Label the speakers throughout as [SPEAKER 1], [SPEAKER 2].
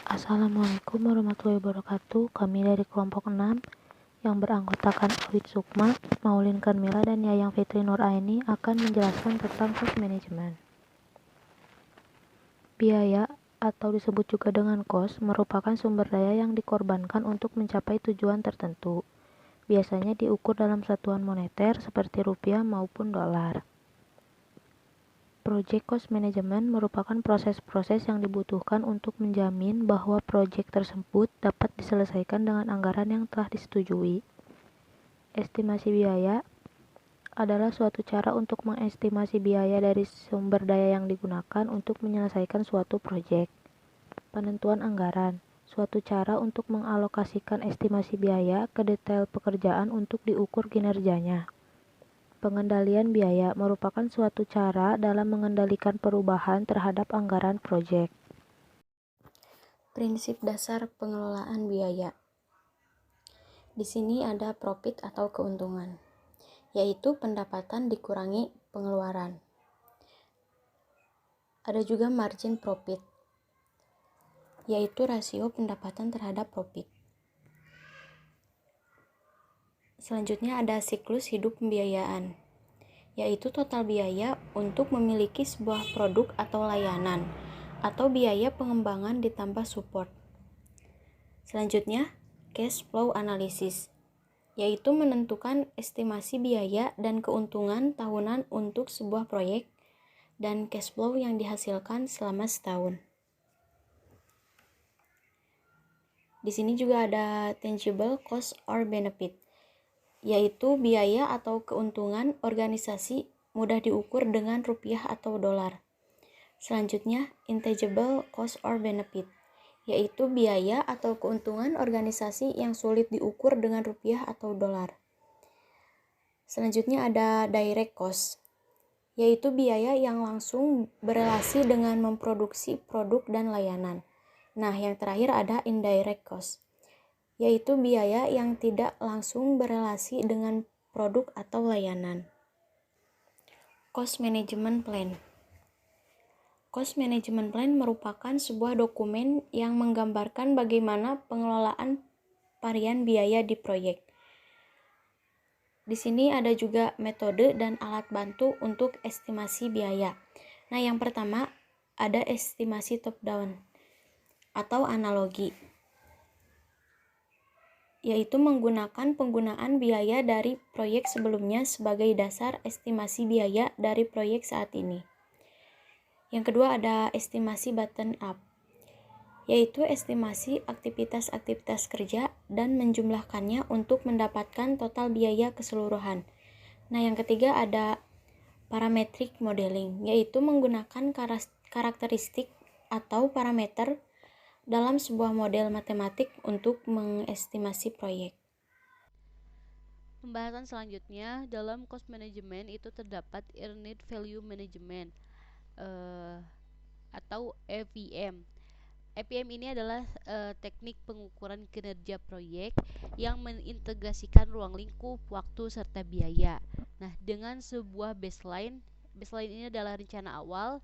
[SPEAKER 1] Assalamualaikum warahmatullahi wabarakatuh. Kami dari kelompok 6 yang beranggotakan Awid Sukma, Maulin Karmila, dan Yayang Fitri Nur Aini akan menjelaskan tentang cost management. Biaya atau disebut juga dengan cost merupakan sumber daya yang dikorbankan untuk mencapai tujuan tertentu. Biasanya diukur dalam satuan moneter seperti rupiah maupun dolar. Project cost management merupakan proses-proses yang dibutuhkan untuk menjamin bahwa proyek tersebut dapat diselesaikan dengan anggaran yang telah disetujui. Estimasi biaya adalah suatu cara untuk mengestimasi biaya dari sumber daya yang digunakan untuk menyelesaikan suatu proyek. Penentuan anggaran, suatu cara untuk mengalokasikan estimasi biaya ke detail pekerjaan untuk diukur kinerjanya. Pengendalian biaya merupakan suatu cara dalam mengendalikan perubahan terhadap anggaran proyek.
[SPEAKER 2] Prinsip dasar pengelolaan biaya. Di sini ada profit atau keuntungan, yaitu pendapatan dikurangi pengeluaran. Ada juga margin profit, yaitu rasio pendapatan terhadap profit. Selanjutnya ada siklus hidup pembiayaan, yaitu total biaya untuk memiliki sebuah produk atau layanan, atau biaya pengembangan ditambah support. Selanjutnya, cash flow analysis, yaitu menentukan estimasi biaya dan keuntungan tahunan untuk sebuah proyek dan cash flow yang dihasilkan selama setahun. Di sini juga ada tangible cost or benefit, yaitu biaya atau keuntungan organisasi mudah diukur dengan rupiah atau dolar. Selanjutnya, intangible cost or benefit, yaitu biaya atau keuntungan organisasi yang sulit diukur dengan rupiah atau dolar. Selanjutnya ada direct cost, yaitu biaya yang langsung berelasi dengan memproduksi produk dan layanan. Nah, yang terakhir ada indirect cost, yaitu biaya yang tidak langsung berelasi dengan produk atau layanan. Cost Management Plan. Cost Management Plan merupakan sebuah dokumen yang menggambarkan bagaimana pengelolaan varian biaya di proyek. Di sini ada juga metode dan alat bantu untuk estimasi biaya. Nah, yang pertama ada estimasi top down atau analogi, yaitu menggunakan penggunaan biaya dari proyek sebelumnya sebagai dasar estimasi biaya dari proyek saat ini. Yang kedua ada estimasi bottom up, yaitu estimasi aktivitas-aktivitas kerja dan menjumlahkannya untuk mendapatkan total biaya keseluruhan. Nah, yang ketiga ada parametric modeling, yaitu menggunakan karakteristik atau parameter dalam sebuah model matematik untuk mengestimasi proyek.
[SPEAKER 3] Pembahasan selanjutnya dalam cost management itu terdapat earned value management atau EVM. EVM ini adalah teknik pengukuran kinerja proyek yang mengintegrasikan ruang lingkup, waktu, serta biaya. Nah, dengan sebuah baseline ini adalah rencana awal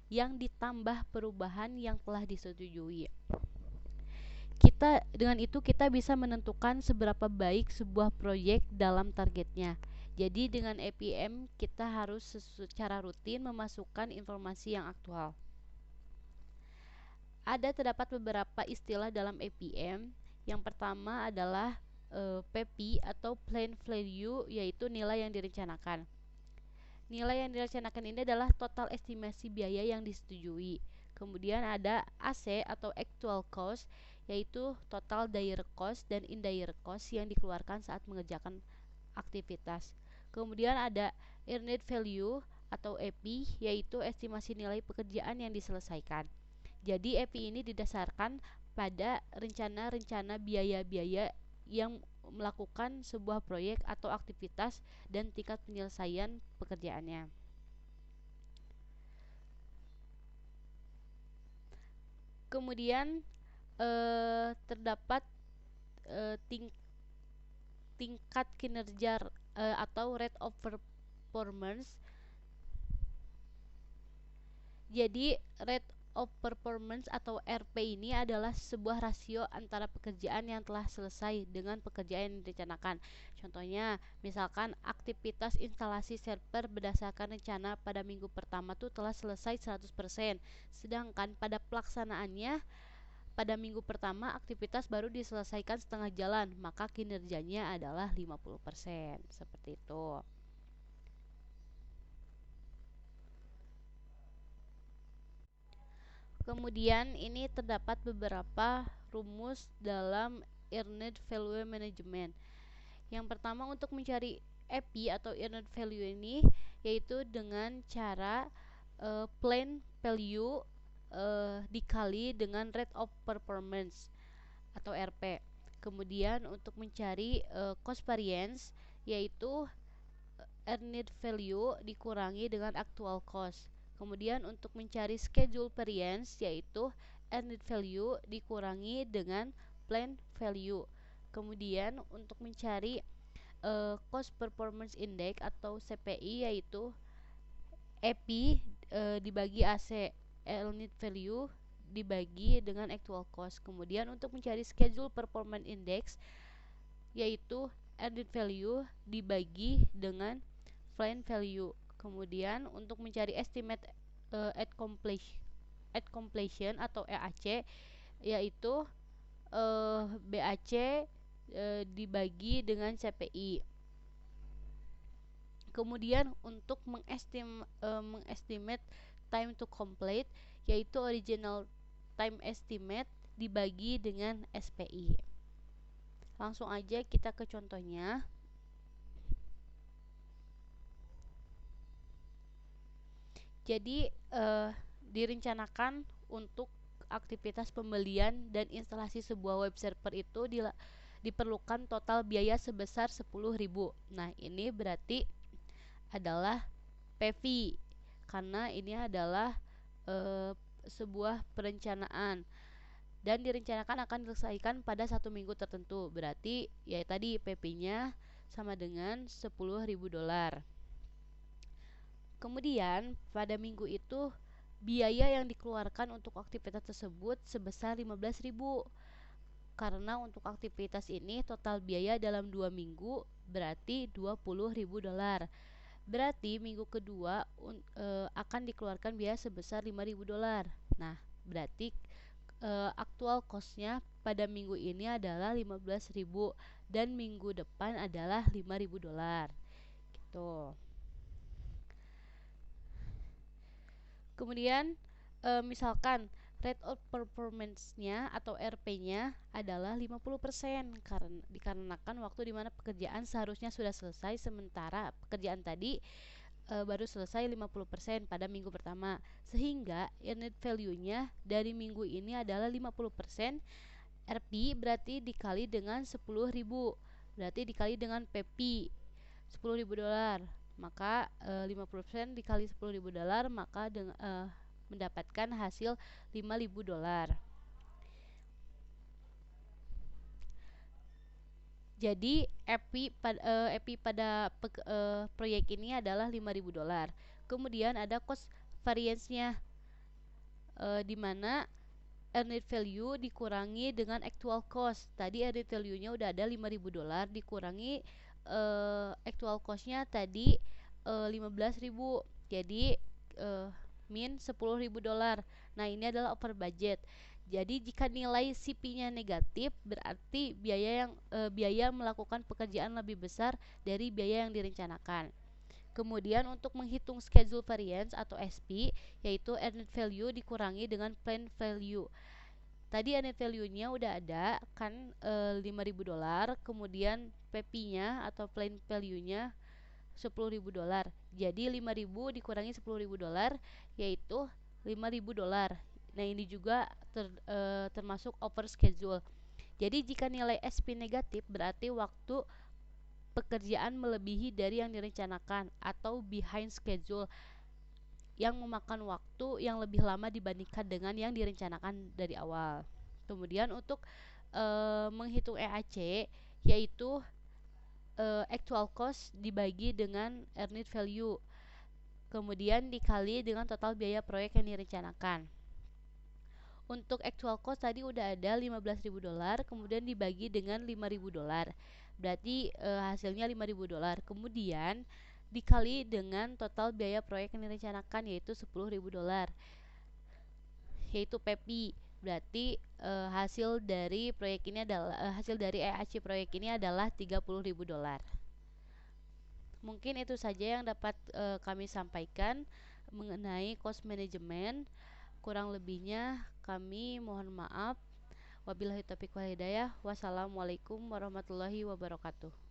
[SPEAKER 3] yang ditambah perubahan yang telah disetujui. Dengan itu kita bisa menentukan seberapa baik sebuah proyek dalam targetnya. Jadi dengan EPM kita harus secara rutin memasukkan informasi yang aktual. Terdapat beberapa istilah dalam EPM. Yang pertama adalah PP atau Plan Value, yaitu nilai yang direncanakan. Nilai yang direncanakan ini adalah total estimasi biaya yang disetujui. Kemudian ada AC atau Actual Cost, yaitu total direct cost dan indirect cost yang dikeluarkan saat mengerjakan aktivitas. Kemudian ada Earned Value atau EP, yaitu estimasi nilai pekerjaan yang diselesaikan. Jadi EP ini didasarkan pada rencana-rencana biaya-biaya yang melakukan sebuah proyek atau aktivitas dan tingkat penyelesaian pekerjaannya. Kemudian terdapat tingkat kinerja atau rate of performance. Jadi rate of performance atau RP ini adalah sebuah rasio antara pekerjaan yang telah selesai dengan pekerjaan yang direncanakan. Contohnya, misalkan aktivitas instalasi server berdasarkan rencana pada minggu pertama tuh telah selesai 100%, sedangkan pada pelaksanaannya pada minggu pertama aktivitas baru diselesaikan setengah jalan, maka kinerjanya adalah 50%. Seperti itu. Kemudian ini terdapat beberapa rumus dalam Earned Value Management. Yang pertama, untuk mencari EPI atau Earned Value ini yaitu dengan cara Planned Value dikali dengan Rate of Performance atau RP. Kemudian untuk mencari Cost Variance yaitu Earned Value dikurangi dengan Actual Cost. Kemudian untuk mencari schedule variance yaitu earned value dikurangi dengan planned value. Kemudian untuk mencari cost performance index atau CPI yaitu EPI dibagi AC, earned value dibagi dengan actual cost. Kemudian untuk mencari schedule performance index yaitu earned value dibagi dengan planned value. Kemudian untuk mencari estimate at completion atau EAC yaitu BAC dibagi dengan CPI. Kemudian untuk mengestimate time to complete yaitu original time estimate dibagi dengan SPI. Langsung aja kita ke contohnya. Jadi direncanakan untuk aktivitas pembelian dan instalasi sebuah web server itu diperlukan total biaya sebesar 10.000. Nah, ini berarti adalah PV karena ini adalah sebuah perencanaan dan direncanakan akan diselesaikan pada 1 minggu tertentu. Berarti ya tadi PV-nya sama dengan $10.000. Kemudian pada minggu itu biaya yang dikeluarkan untuk aktivitas tersebut sebesar 15.000. Karena untuk aktivitas ini total biaya dalam 2 minggu berarti $20.000. Berarti minggu kedua akan dikeluarkan biaya sebesar $5.000. Nah, berarti aktual cost-nya pada minggu ini adalah 15.000 dan minggu depan adalah $5.000. Gitu. Kemudian misalkan rate of performance-nya atau RP-nya adalah 50% dikarenakan waktu di mana pekerjaan seharusnya sudah selesai sementara pekerjaan tadi baru selesai 50% pada minggu pertama. Sehingga earned value-nya dari minggu ini adalah 50%. RP berarti dikali dengan 10.000. Berarti dikali dengan PP $10.000. Maka 50% dikali $10.000 maka mendapatkan hasil $5.000. Jadi EPI pada proyek ini adalah $5.000. Kemudian ada cost variance-nya di mana earned value dikurangi dengan actual cost. Tadi earned value-nya udah ada $5.000 dikurangi actual cost-nya tadi 15.000. Jadi min $10.000. Nah, ini adalah over budget. Jadi jika nilai CP-nya negatif berarti biaya melakukan pekerjaan lebih besar dari biaya yang direncanakan. Kemudian untuk menghitung schedule variance atau SP yaitu earned value dikurangi dengan planned value. Tadi earned value-nya udah ada kan $5.000, kemudian PP-nya atau planned value-nya $10.000. Jadi 5.000 dikurangi $10.000 yaitu $5.000. Nah, ini juga termasuk over schedule. Jadi jika nilai SP negatif berarti waktu pekerjaan melebihi dari yang direncanakan atau behind schedule yang memakan waktu yang lebih lama dibandingkan dengan yang direncanakan dari awal. Kemudian untuk menghitung EAC yaitu actual cost dibagi dengan earned value kemudian dikali dengan total biaya proyek yang direncanakan. Untuk actual cost tadi udah ada $15.000, kemudian dibagi dengan $5.000. Berarti hasilnya $5.000. Kemudian dikali dengan total biaya proyek yang direncanakan yaitu $10.000, yaitu PEPI. Berarti hasil dari proyek ini adalah hasil dari EAC proyek ini adalah $30.000. Mungkin itu saja yang dapat kami sampaikan mengenai cost management. Kurang lebihnya kami mohon maaf. Wabillahi taufiq wal hidayah. Wassalamualaikum warahmatullahi wabarakatuh.